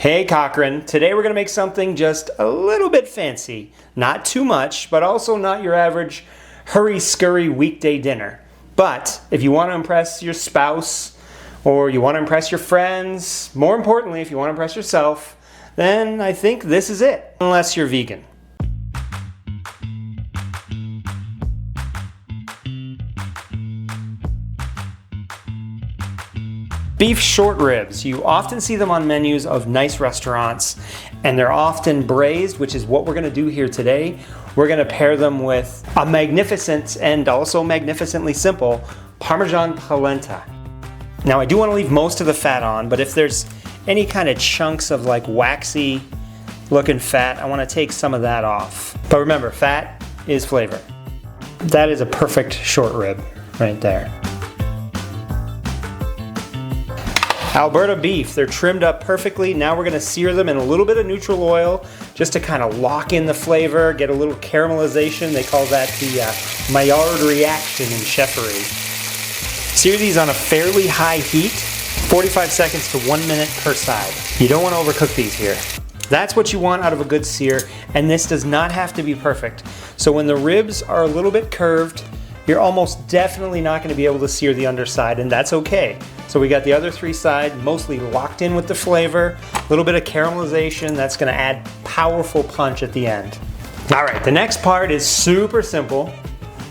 Hey Cochran, today we're going to make something just a little bit fancy. Not too much, but also not your average hurry-scurry weekday dinner. But if you want to impress your spouse, or you want to impress your friends, more importantly, if you want to impress yourself, then I think this is it, unless you're vegan. Beef short ribs. You often see them on menus of nice restaurants, and they're often braised, which is what we're going to do here today. We're going to pair them with a magnificent and also magnificently simple Parmesan Polenta. Now I do want to leave most of the fat on, but if there's any kind of chunks of like waxy looking fat, I want to take some of that off. But remember, fat is flavor. That is a perfect short rib right there. Alberta beef, they're trimmed up perfectly. Now we're gonna sear them in a little bit of neutral oil just to kind of lock in the flavor, get a little caramelization. They call that the Maillard reaction in chefery. Sear these on a fairly high heat, 45 seconds to 1 minute per side. You don't want to overcook these here. That's what you want out of a good sear, and this does not have to be perfect. So when the ribs are a little bit curved, you're almost definitely not going to be able to sear the underside, and that's okay. So we got the other three sides mostly locked in with the flavor, a little bit of caramelization. That's going to add powerful punch at the end. All right, the next part is super simple.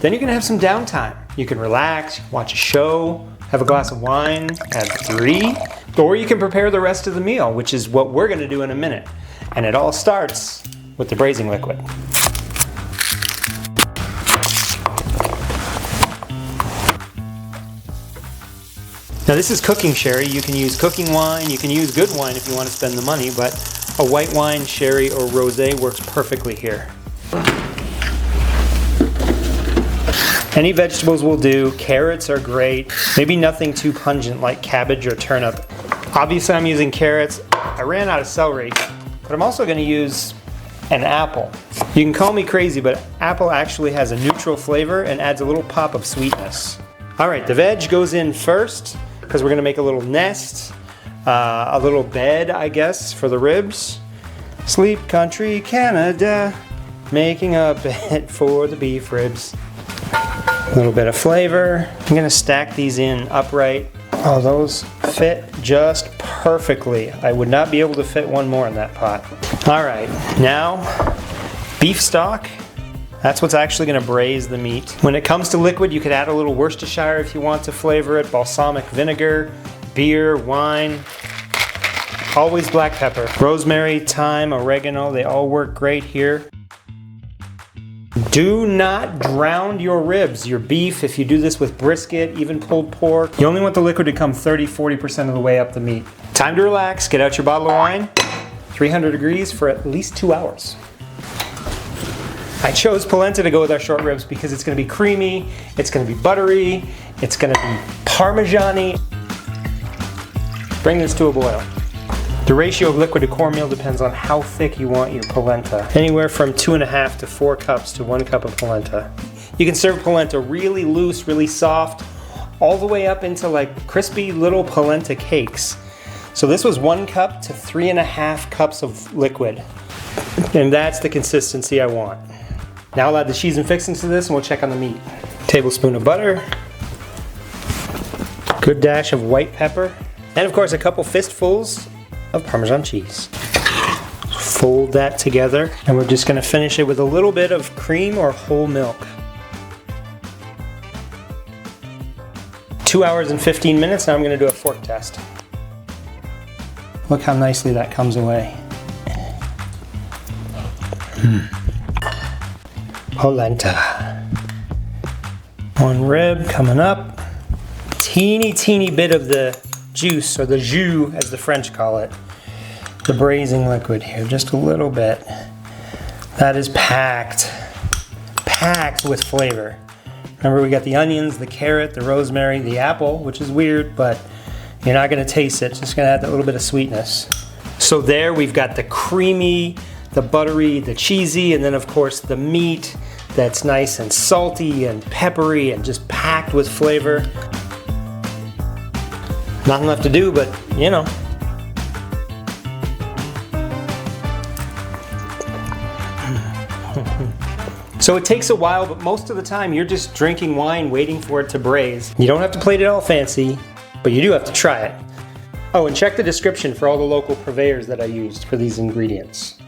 Then you can have some downtime. You can relax, watch a show, have a glass of wine, have 3, or you can prepare the rest of the meal, which is what we're going to do in a minute. And it all starts with the braising liquid. Now this is cooking sherry. You can use cooking wine, you can use good wine if you want to spend the money, but a white wine, sherry, or rosé works perfectly here. Any vegetables will do. Carrots are great. Maybe nothing too pungent like cabbage or turnip. Obviously I'm using carrots. I ran out of celery, but I'm also going to use an apple. You can call me crazy, but apple actually has a neutral flavor and adds a little pop of sweetness. All right, the veg goes in first, because we're going to make a little nest, a little bed, I guess, for the ribs. Sleep Country, Canada, making a bed for the beef ribs. A little bit of flavor. I'm going to stack these in upright. Oh, those fit just perfectly. I would not be able to fit one more in that pot. All right, now beef stock. That's what's actually going to braise the meat. When it comes to liquid, you could add a little Worcestershire if you want to flavor it, balsamic vinegar, beer, wine, always black pepper. Rosemary, thyme, oregano, they all work great here. Do not drown your ribs, your beef. If you do this with brisket, even pulled pork, you only want the liquid to come 30–40% of the way up the meat. Time to relax, get out your bottle of wine, 300 degrees for at least 2 hours. I chose polenta to go with our short ribs because it's going to be creamy, it's going to be buttery, it's going to be Parmesan-y. Bring this to a boil. The ratio of liquid to cornmeal depends on how thick you want your polenta. Anywhere from 2.5 to 4 cups to 1 cup of polenta. You can serve polenta really loose, really soft, all the way up into like crispy little polenta cakes. So this was 1 cup to 3.5 cups of liquid. And that's the consistency I want. Now I'll add the cheese and fixings to this and we'll check on the meat. Tablespoon of butter, good dash of white pepper, and of course a couple fistfuls of Parmesan cheese. Fold that together and we're just going to finish it with a little bit of cream or whole milk. 2 hours and 15 minutes. Now I'm going to do a fork test. Look how nicely that comes away. Polenta. 1 rib coming up. Teeny bit of the juice, or the jus as the French call it. The braising liquid here, just a little bit. That is packed with flavor. Remember, we got the onions, the carrot, the rosemary, the apple, which is weird, but you're not gonna taste it. It's just gonna add that little bit of sweetness. So there we've got the creamy, the buttery, the cheesy, and then of course the meat that's nice and salty and peppery and just packed with flavor. Nothing left to do but, you know, So it takes a while, but most of the time you're just drinking wine waiting for it to braise. You don't have to plate it all fancy, but you do have to try it. Oh, and check the description for all the local purveyors that I used for these ingredients.